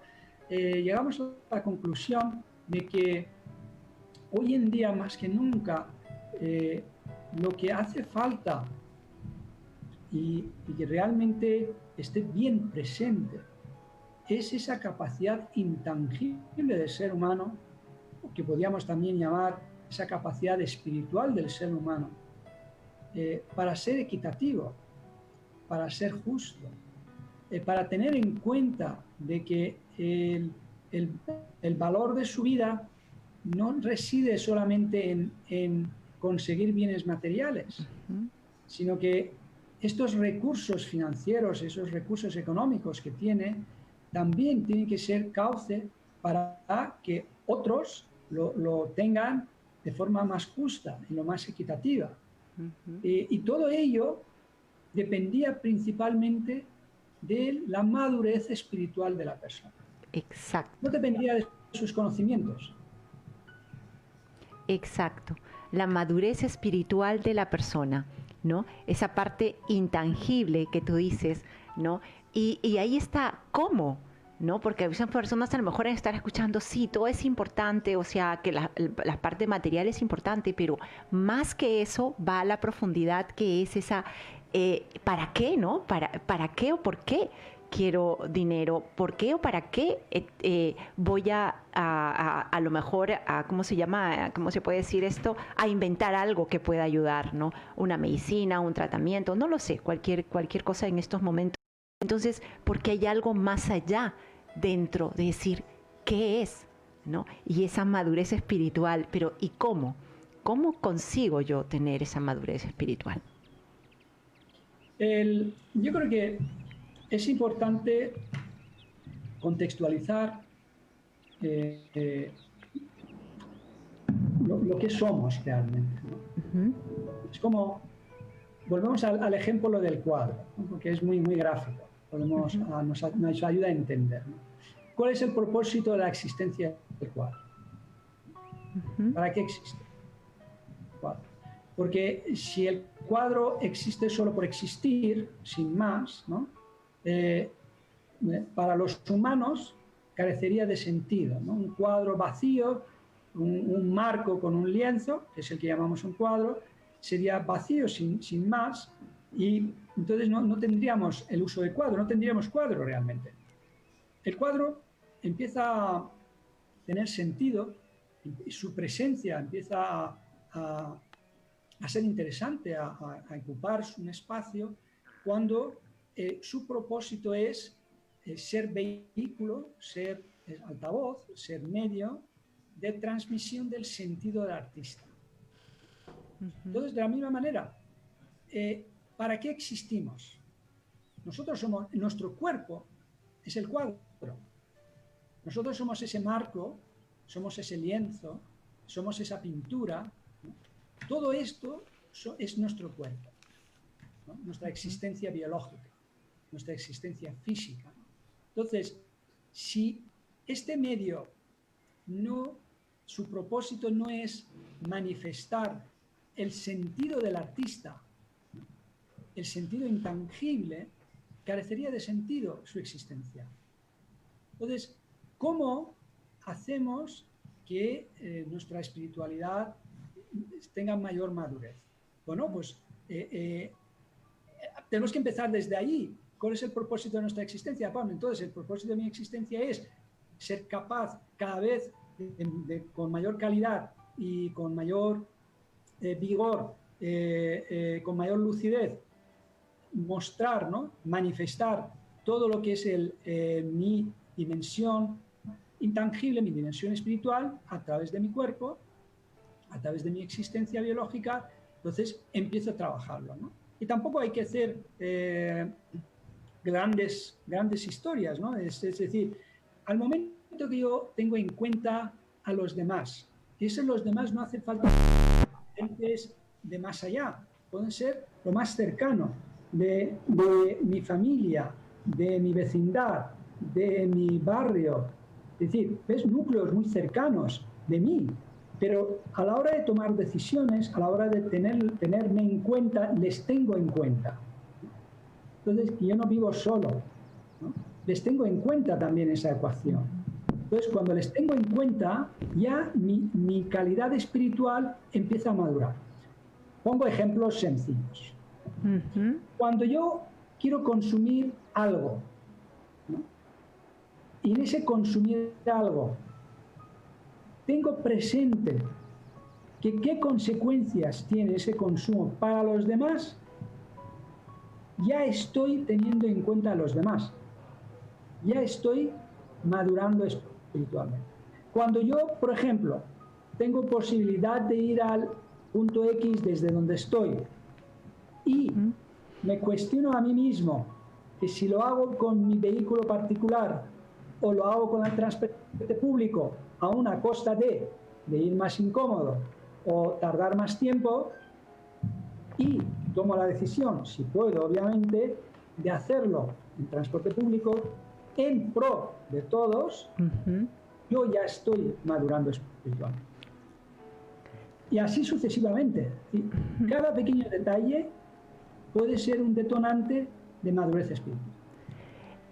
llegamos a la conclusión de que hoy en día, más que nunca, lo que hace falta y que realmente esté bien presente es esa capacidad intangible del ser humano, que podríamos también llamar esa capacidad espiritual del ser humano, para ser equitativo, para ser justo, para tener en cuenta de que el valor de su vida no reside solamente en conseguir bienes materiales, sino que estos recursos financieros, esos recursos económicos que tiene, también tienen que ser cauce para que otros lo tengan de forma más justa y lo más equitativa. Y todo ello dependía principalmente de la madurez espiritual de la persona. Exacto. No dependía de sus conocimientos. Exacto. La madurez espiritual de la persona, ¿no? Esa parte intangible que tú dices, ¿no? Y ahí está, ¿cómo? ¿No? Porque muchas personas a lo mejor estar escuchando, sí, todo es importante, o sea, que la parte material es importante, pero más que eso va a la profundidad, que es esa, ¿para qué, no? ¿Para qué o por qué quiero dinero? ¿Por qué o para qué voy a lo mejor, ¿cómo se llama? ¿Cómo se puede decir esto? A inventar algo que pueda ayudar, ¿no? Una medicina, un tratamiento, no lo sé, cualquier cosa en estos momentos. Entonces, porque hay algo más allá dentro de decir, ¿qué es? ¿No? Y esa madurez espiritual, pero ¿y cómo? ¿Cómo consigo yo tener esa madurez espiritual? Yo creo que es importante contextualizar lo que somos realmente, ¿no? Es como, volvemos al ejemplo del cuadro, ¿no? Porque es muy, muy gráfico, nos ayuda a entender, ¿no? ¿Cuál es el propósito de la existencia del cuadro? ¿Para qué existe el cuadro? Porque si el cuadro existe solo por existir, sin más, ¿no? Para los humanos carecería de sentido, ¿no? Un cuadro vacío, un marco con un lienzo, que es el que llamamos un cuadro, sería vacío sin más, y entonces no tendríamos el uso del cuadro, no tendríamos cuadro realmente. El cuadro empieza a tener sentido y su presencia empieza a ser interesante, a ocupar un espacio cuando su propósito es ser vehículo, ser altavoz, ser medio de transmisión del sentido del artista. Entonces, de la misma manera, ¿para qué existimos? Nuestro cuerpo es el cuadro. Nosotros somos ese marco, somos ese lienzo, somos esa pintura, ¿no? Todo esto es nuestro cuerpo, ¿no? Nuestra existencia biológica, nuestra existencia física, ¿no? Entonces, si este medio su propósito no es manifestar el sentido del artista, ¿no? El sentido intangible, carecería de sentido su existencia. Entonces, ¿cómo hacemos que nuestra espiritualidad tenga mayor madurez? Bueno, pues tenemos que empezar desde ahí. ¿Cuál es el propósito de nuestra existencia, Pablo? Entonces, el propósito de mi existencia es ser capaz cada vez con mayor calidad y con mayor vigor, con mayor lucidez, mostrar, ¿no? Manifestar todo lo que es mi dimensión intangible, mi dimensión espiritual, a través de mi cuerpo, a través de mi existencia biológica. Entonces empiezo a trabajarlo, ¿no? Y tampoco hay que hacer grandes historias, ¿no? Es decir, al momento que yo tengo en cuenta a los demás, y esos los demás no hace falta gentes de más allá, pueden ser lo más cercano de mi familia, de mi vecindad, de mi barrio, es decir, ves, núcleos muy cercanos de mí, pero a la hora de tomar decisiones, a la hora de tenerme en cuenta, les tengo en cuenta. Entonces, yo no vivo solo, ¿no? Les tengo en cuenta también esa ecuación. Entonces, cuando les tengo en cuenta, ya mi calidad espiritual empieza a madurar. Pongo ejemplos sencillos. Cuando yo quiero consumir algo, ¿no? Y en ese consumir algo tengo presente que qué consecuencias tiene ese consumo para los demás, ya estoy teniendo en cuenta a los demás, ya estoy madurando espiritualmente. Cuando yo, por ejemplo, tengo posibilidad de ir al punto X desde donde estoy y me cuestiono a mí mismo que si lo hago con mi vehículo particular o lo hago con el transporte público, aún a costa de ir más incómodo o tardar más tiempo, y tomo la decisión, si puedo obviamente, de hacerlo en transporte público en pro de todos, yo ya estoy madurando espiritualmente. Y así sucesivamente. Cada pequeño detalle puede ser un detonante de madurez espiritual.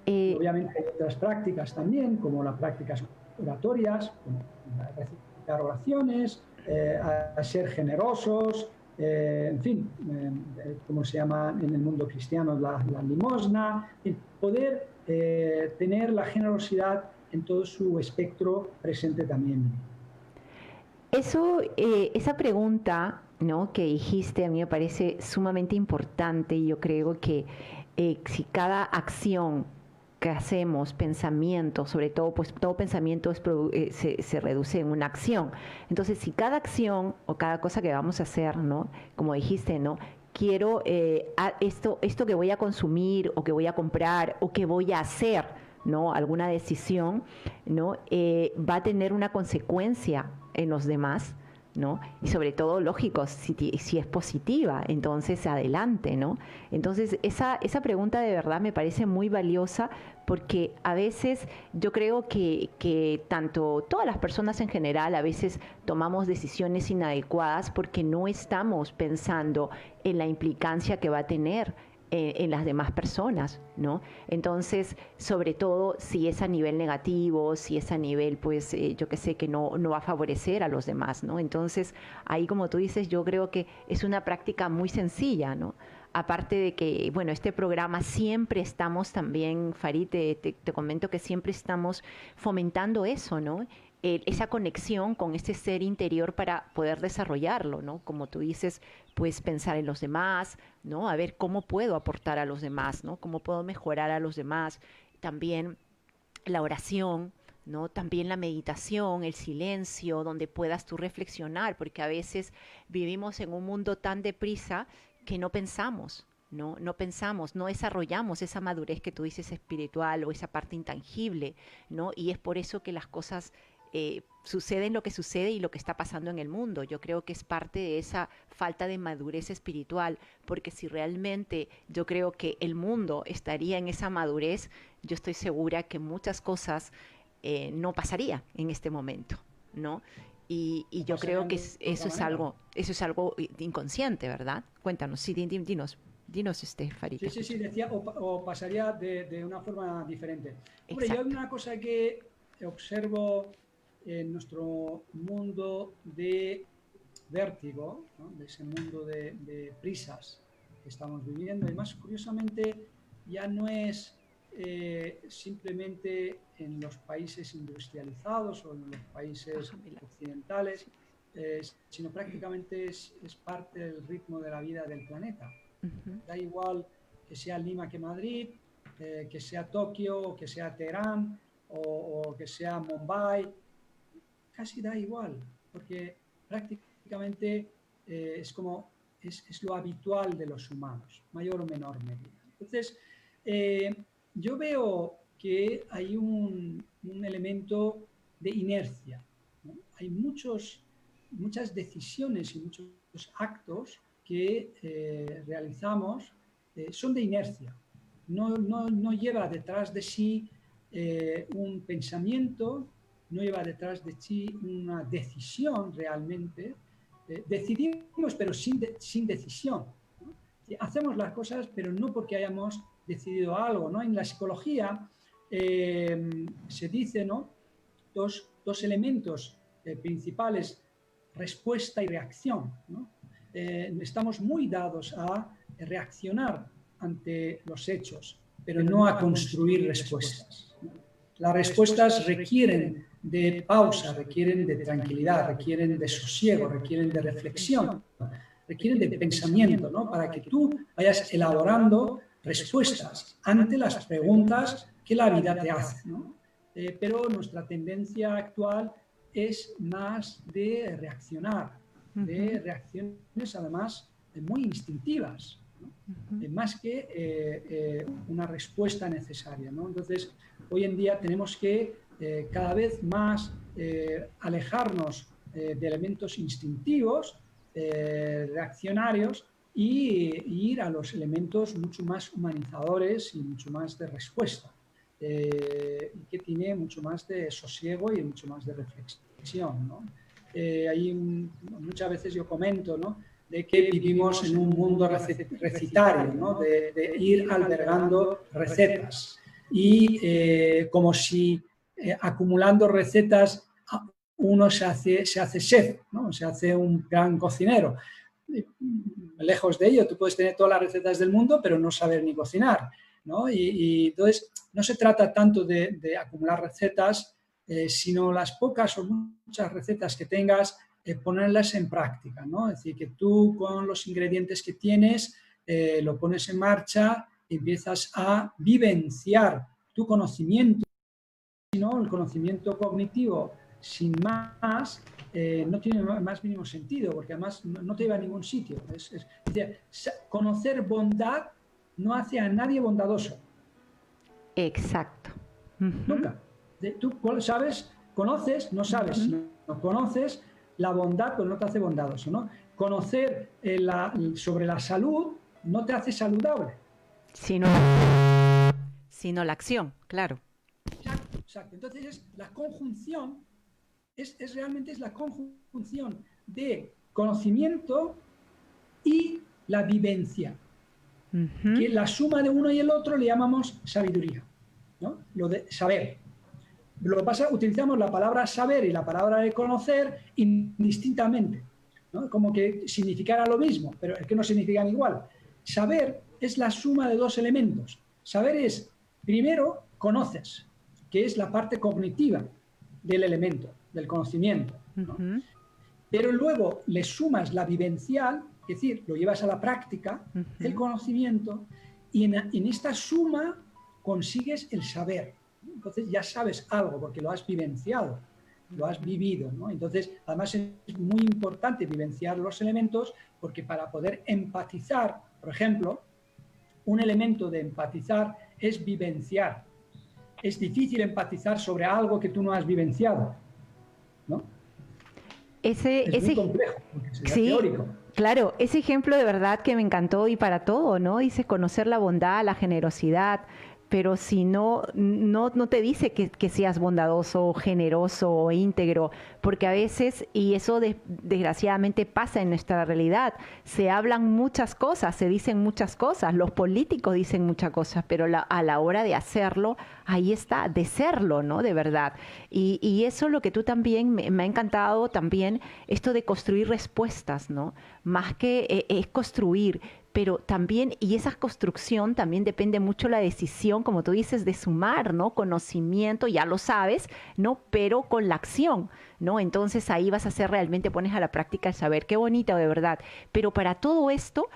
Obviamente hay otras prácticas también, como las prácticas oratorias, como recitar oraciones, a ser generosos, en fin, como se llama en el mundo cristiano la limosna, poder tener la generosidad en todo su espectro presente también. Esa pregunta, ¿no?, que dijiste, a mí me parece sumamente importante, y yo creo que si cada acción que hacemos, pensamiento, sobre todo, pues todo pensamiento se reduce en una acción. Entonces, si cada acción o cada cosa que vamos a hacer, ¿no?, como dijiste, ¿no?, quiero esto que voy a consumir o que voy a comprar o que voy a hacer, ¿no? Alguna decisión, ¿no? Va a tener una consecuencia en los demás, ¿no? Y sobre todo, lógico, si es positiva, entonces adelante, ¿no? Entonces, esa pregunta de verdad me parece muy valiosa, porque a veces yo creo que tanto todas las personas en general a veces tomamos decisiones inadecuadas porque no estamos pensando en la implicancia que va a tener en las demás personas, ¿no? Entonces, sobre todo si es a nivel negativo, si es a nivel, pues, yo que sé, que no va a favorecer a los demás, ¿no? Entonces, ahí, como tú dices, yo creo que es una práctica muy sencilla, ¿no? Aparte de que, bueno, este programa siempre estamos también, Farid, te comento que siempre estamos fomentando eso, ¿no? Esa conexión con ese ser interior para poder desarrollarlo, ¿no? Como tú dices, pues pensar en los demás, ¿no? A ver cómo puedo aportar a los demás, ¿no? Cómo puedo mejorar a los demás. También la oración, ¿no? También la meditación, el silencio, donde puedas tú reflexionar, porque a veces vivimos en un mundo tan deprisa que no pensamos, ¿no? No pensamos, no desarrollamos esa madurez que tú dices espiritual o esa parte intangible, ¿no? Y es por eso que las cosas suceden lo que sucede y lo que está pasando en el mundo. Yo creo que es parte de esa falta de madurez espiritual, porque si realmente yo creo que el mundo estaría en esa madurez, yo estoy segura que muchas cosas no pasaría en este momento, ¿no? Y yo creo que eso es algo inconsciente, ¿verdad? Cuéntanos, sí, dinos, Farid. Sí, decía, o pasaría de una forma diferente. Hombre, yo hay una cosa que observo en nuestro mundo de vértigo, ¿no? De ese mundo de prisas que estamos viviendo, y más curiosamente ya no es simplemente en los países industrializados o en los países occidentales, sino prácticamente es parte del ritmo de la vida del planeta. Da igual que sea Lima que Madrid, que sea Tokio, que sea Teherán o que sea Mumbai, casi da igual, porque prácticamente es lo habitual de los humanos, mayor o menor medida. Entonces, yo veo que hay un elemento de inercia, ¿no? Hay muchas decisiones y muchos actos que realizamos son de inercia. No lleva detrás de sí un pensamiento, no lleva detrás de sí una decisión realmente. Decidimos, pero sin decisión, ¿no? Hacemos las cosas, pero no porque hayamos decidido algo, ¿no? En la psicología se dice, ¿no? dos elementos principales, respuesta y reacción, ¿no? Estamos muy dados a reaccionar ante los hechos, pero no a construir respuestas, ¿no? Las respuestas requieren de pausa, requieren de tranquilidad, requieren de sosiego, requieren de reflexión, requieren de pensamiento, ¿no? Para que tú vayas elaborando respuestas ante las preguntas que la vida te hace, ¿no? Pero nuestra tendencia actual es más de reaccionar, de reacciones además muy instintivas, ¿no? Más que una respuesta necesaria, ¿no? Entonces, hoy en día tenemos que cada vez más alejarnos de elementos instintivos, reaccionarios, y ir a los elementos mucho más humanizadores y mucho más de respuesta, que tiene mucho más de sosiego y mucho más de reflexión, ¿no? Muchas veces yo comento, ¿no?, de que vivimos en un mundo recetario, ¿no?, de ir albergando recetas y como si acumulando recetas uno se hace chef, ¿no?, se hace un gran cocinero. Lejos de ello, tú puedes tener todas las recetas del mundo, pero no saber ni cocinar, ¿no? Y entonces no se trata tanto de acumular recetas, sino las pocas o muchas recetas que tengas, ponerlas en práctica, ¿no? Es decir, que tú con los ingredientes que tienes lo pones en marcha, empiezas a vivenciar tu conocimiento, ¿no? El conocimiento cognitivo sin más, no tiene más mínimo sentido, porque además no te lleva a ningún sitio. Es decir, conocer bondad no hace a nadie bondadoso. Exacto. Nunca. Tú sabes, conoces, no sabes, no conoces la bondad, pero no te hace bondadoso, ¿no? Conocer sobre la salud no te hace saludable. Sino la acción, claro. Exacto. Entonces la conjunción realmente la conjunción de conocimiento y la vivencia. Que la suma de uno y el otro le llamamos sabiduría, ¿no? Lo de saber. Lo que pasa, utilizamos la palabra saber y la palabra de conocer indistintamente, ¿no? Como que significara lo mismo, pero es que no significan igual. Saber es la suma de dos elementos. Saber es, primero, conoces, que es la parte cognitiva del elemento, del conocimiento, ¿no? Pero luego le sumas la vivencial, es decir, lo llevas a la práctica, el conocimiento, y en esta suma consigues el saber. Entonces ya sabes algo porque lo has vivenciado, lo has vivido, ¿no? Entonces, además es muy importante vivenciar los elementos porque para poder empatizar, por ejemplo, un elemento de empatizar es vivenciar. Es difícil empatizar sobre algo que tú no has vivenciado, ¿no? Es muy complejo, porque sería teórico. Claro, ese ejemplo de verdad que me encantó y para todo, ¿no? Dice conocer la bondad, la generosidad, pero si no te dice que seas bondadoso, generoso o íntegro, porque a veces, y eso desgraciadamente pasa en nuestra realidad, se hablan muchas cosas, se dicen muchas cosas, los políticos dicen muchas cosas, pero a la hora de hacerlo, ahí está, de serlo, ¿no? De verdad. Y eso es lo que tú también, me ha encantado también, esto de construir respuestas, ¿no? Más que es construir, pero también, y esa construcción también depende mucho la decisión, como tú dices, de sumar, ¿no? Conocimiento, ya lo sabes, ¿no? Pero con la acción, ¿no? Entonces ahí vas a hacer realmente, pones a la práctica el saber. Qué bonito, de verdad. Pero para todo esto,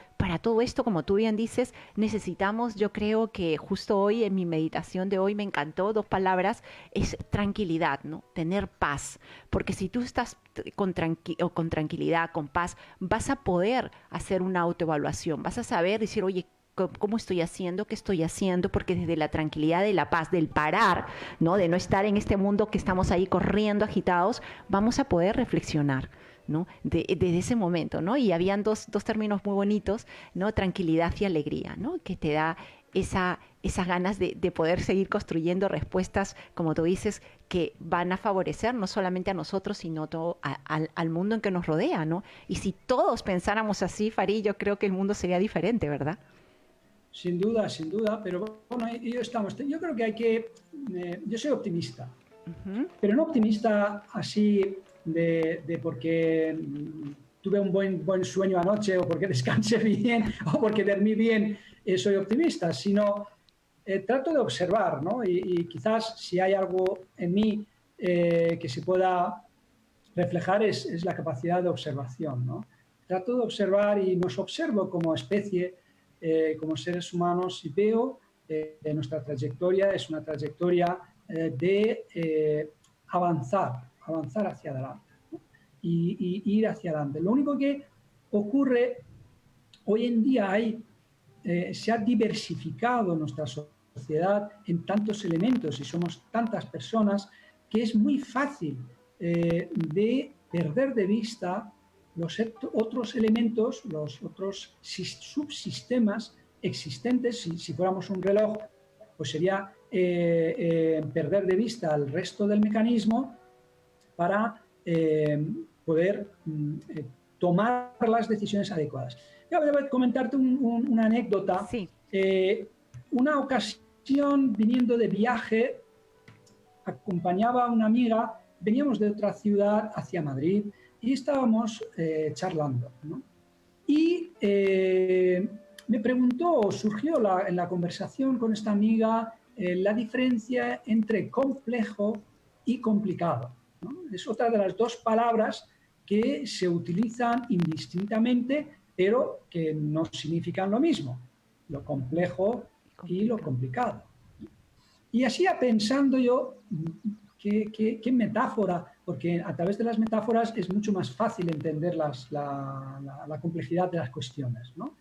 como tú bien dices, necesitamos, yo creo que justo hoy en mi meditación de hoy me encantó 2 palabras, es tranquilidad, ¿no? Tener paz. Porque si tú estás con tranquilidad, con paz, vas a poder hacer una autoevaluación, vas a saber decir, oye, ¿cómo estoy haciendo? ¿Qué estoy haciendo? Porque desde la tranquilidad de la paz, del parar, ¿no? De no estar en este mundo que estamos ahí corriendo, agitados, vamos a poder reflexionar, ¿no? Desde ese momento, ¿no? Y habían dos términos muy bonitos, ¿no? Tranquilidad y alegría, ¿no? Que te da esas ganas de poder seguir construyendo respuestas, como tú dices, que van a favorecer no solamente a nosotros, sino todo al mundo en que nos rodea, ¿no? Y si todos pensáramos así, Farid, yo creo que el mundo sería diferente, ¿verdad? Sin duda, pero bueno, yo creo que hay que... yo soy optimista, pero no optimista así de porque tuve un buen sueño anoche o porque descansé bien o porque dormí bien, soy optimista, sino trato de observar, ¿no? Y quizás si hay algo en mí que se pueda reflejar es la capacidad de observación, ¿no? Trato de observar y nos observo como especie, como seres humanos, y veo nuestra trayectoria es una trayectoria de avanzar hacia adelante, ¿no? y ir hacia adelante. Lo único que ocurre hoy en día se ha diversificado nuestra sociedad en tantos elementos y somos tantas personas que es muy fácil de perder de vista los otros elementos, los otros subsistemas existentes. Si fuéramos un reloj, pues sería perder de vista el resto del mecanismo para poder tomar las decisiones adecuadas. Yo voy a comentarte una anécdota. Sí. Una ocasión, viniendo de viaje, acompañaba a una amiga, veníamos de otra ciudad hacia Madrid, y estábamos charlando, ¿no? Y me preguntó, surgió en la conversación con esta amiga la diferencia entre complejo y complicado, ¿no? Es otra de las 2 palabras que se utilizan indistintamente, pero que no significan lo mismo, lo complejo y lo complicado. Y así pensando yo, ¿qué metáfora porque a través de las metáforas es mucho más fácil entender la complejidad de las cuestiones, ¿no?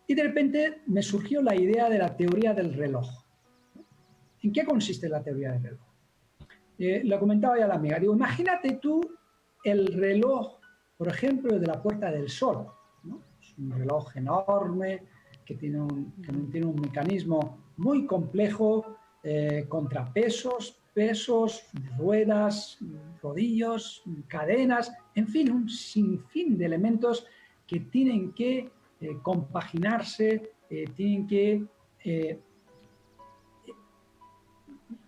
Y de repente me surgió la idea de la teoría del reloj. ¿En qué consiste la teoría del reloj? Lo comentaba ya la amiga. Digo, imagínate tú el reloj, por ejemplo, de la Puerta del Sol, ¿no? Es un reloj enorme que tiene un mecanismo muy complejo, contrapesos, pesos, ruedas, rodillos, cadenas, en fin, un sinfín de elementos que tienen que compaginarse, tienen que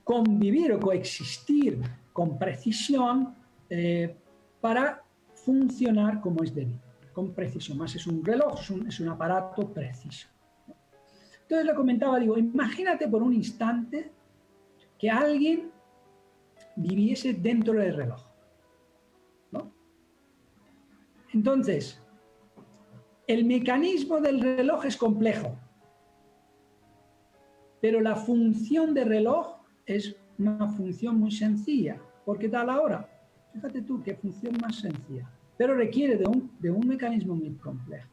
convivir o coexistir con precisión para funcionar como es debido, con precisión. Más es un reloj, es un aparato preciso. Entonces le comentaba, digo, imagínate por un instante que alguien viviese dentro del reloj, ¿no? Entonces, el mecanismo del reloj es complejo, pero la función del reloj es una función muy sencilla, porque da la hora. Fíjate tú, qué función más sencilla, pero requiere de un mecanismo muy complejo.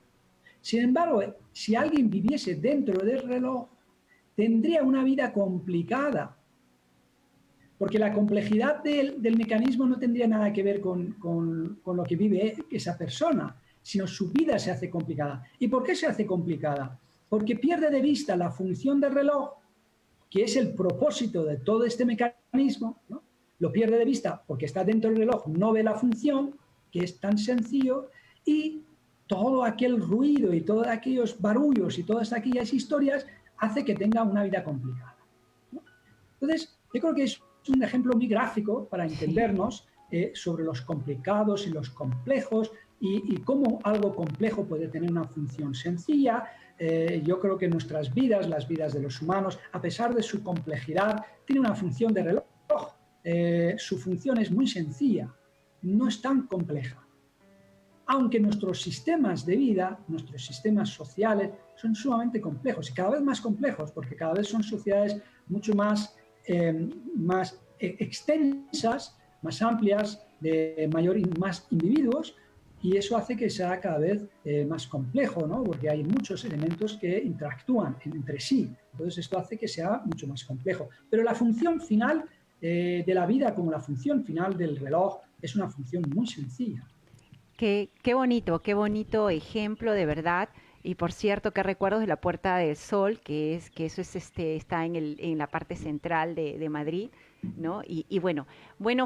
Sin embargo, si alguien viviese dentro del reloj, tendría una vida complicada, porque la complejidad del mecanismo no tendría nada que ver con lo que vive esa persona, sino su vida se hace complicada. ¿Y por qué se hace complicada? Porque pierde de vista la función del reloj, que es el propósito de todo este mecanismo, ¿no? Lo pierde de vista porque está dentro del reloj, no ve la función, que es tan sencillo, y todo aquel ruido y todos aquellos barullos y todas aquellas historias hace que tenga una vida complicada, ¿no? Entonces, yo creo que es un ejemplo muy gráfico para entendernos sobre los complicados y los complejos y cómo algo complejo puede tener una función sencilla. Yo creo que nuestras vidas, las vidas de los humanos, a pesar de su complejidad, tienen una función de reloj. Su función es muy sencilla, no es tan compleja. Aunque nuestros sistemas de vida, nuestros sistemas sociales, son sumamente complejos y cada vez más complejos, porque cada vez son sociedades mucho más extensas, más amplias, de más individuos, y eso hace que sea cada vez más complejo, ¿no? Porque hay muchos elementos que interactúan entre sí. Entonces esto hace que sea mucho más complejo. Pero la función final de la vida, como la función final del reloj, es una función muy sencilla. Qué bonito ejemplo, de verdad. Y por cierto, qué recuerdos de la Puerta del Sol, que eso es está en la parte central de Madrid, ¿no? Y bueno,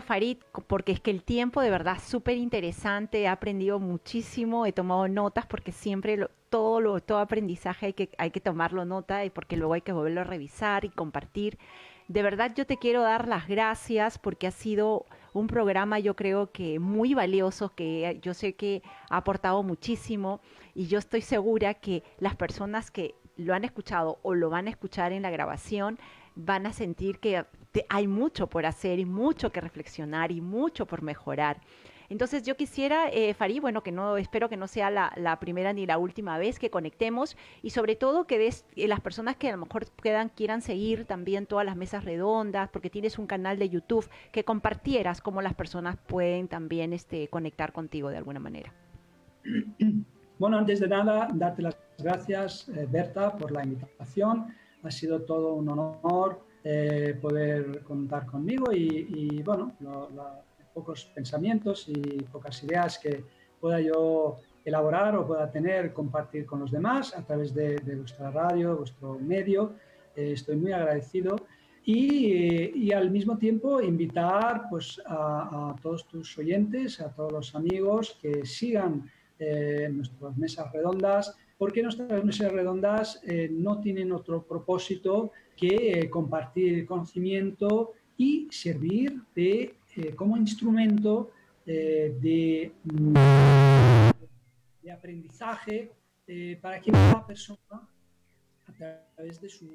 Farid, porque es que el tiempo de verdad es súper interesante, he aprendido muchísimo, he tomado notas, porque siempre todo aprendizaje hay que tomarlo nota, y porque luego hay que volverlo a revisar y compartir. De verdad yo te quiero dar las gracias porque ha sido un programa, yo creo que muy valioso, que yo sé que ha aportado muchísimo, y yo estoy segura que las personas que lo han escuchado o lo van a escuchar en la grabación van a sentir que hay mucho por hacer y mucho que reflexionar y mucho por mejorar. Entonces yo quisiera, Farid, bueno, espero que no sea la primera ni la última vez que conectemos, y sobre todo que las personas que a lo mejor quieran seguir también todas las mesas redondas, porque tienes un canal de YouTube, que compartieras cómo las personas pueden también conectar contigo de alguna manera. Bueno, antes de nada, darte las gracias, Berta, por la invitación. Ha sido todo un honor poder contar conmigo y bueno, pocos pensamientos y pocas ideas que pueda yo elaborar o pueda compartir con los demás a través de vuestra radio, vuestro medio. Estoy muy agradecido y al mismo tiempo invitar pues, a todos tus oyentes, a todos los amigos que sigan nuestras mesas redondas, porque nuestras mesas redondas no tienen otro propósito que compartir conocimiento y servir como instrumento de aprendizaje para que cada persona, a través de su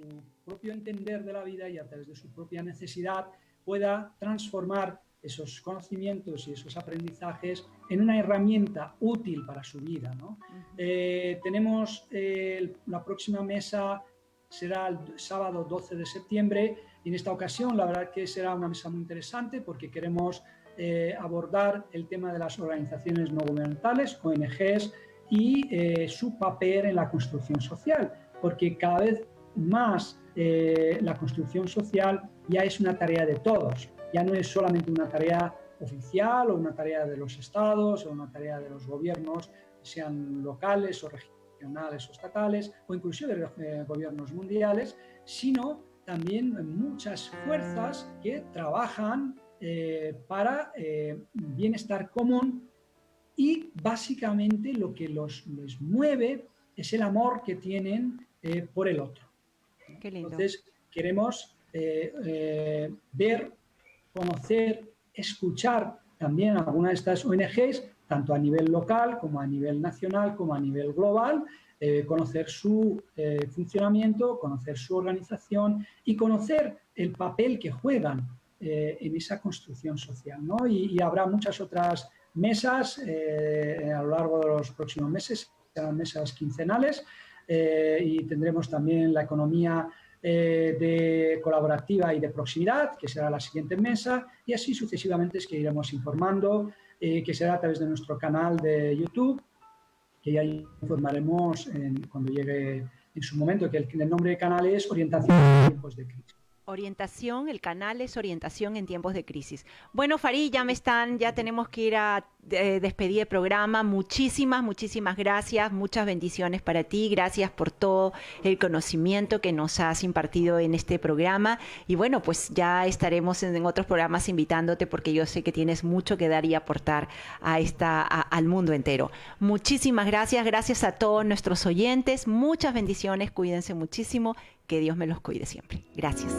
propio entender de la vida y a través de su propia necesidad, pueda transformar esos conocimientos y esos aprendizajes en una herramienta útil para su vida, ¿no? Tenemos la próxima mesa, será el sábado 12 de septiembre, y en esta ocasión la verdad que será una mesa muy interesante porque queremos abordar el tema de las organizaciones no gubernamentales, ONGs, y su papel en la construcción social, porque cada vez más la construcción social ya es una tarea de todos, ya no es solamente una tarea oficial o una tarea de los estados o una tarea de los gobiernos, sean locales o regionales o estatales o inclusive de gobiernos mundiales, sino también muchas fuerzas que trabajan para bienestar común, y básicamente lo que les mueve es el amor que tienen por el otro. Qué lindo. Entonces queremos ver, conocer, escuchar también algunas de estas ONGs, tanto a nivel local como a nivel nacional, como a nivel global, conocer su funcionamiento, conocer su organización y conocer el papel que juegan en esa construcción social, ¿no? Y habrá muchas otras mesas a lo largo de los próximos meses, serán mesas quincenales, y tendremos también la economía de colaborativa y de proximidad, que será la siguiente mesa, y así sucesivamente es que iremos informando, que será a través de nuestro canal de YouTube, que ya informaremos cuando llegue en su momento, que el nombre del canal es Orientación en tiempos de crisis. Orientación, el canal es Orientación en tiempos de crisis. Bueno, Farid, ya tenemos que ir a despedir el programa. Muchísimas gracias, muchas bendiciones para ti. Gracias por todo el conocimiento que nos has impartido en este programa. Y bueno, pues ya estaremos en otros programas invitándote, porque yo sé que tienes mucho que dar y aportar al mundo entero. Muchísimas gracias a todos nuestros oyentes. Muchas bendiciones, cuídense muchísimo. Que Dios me los cuide siempre. Gracias.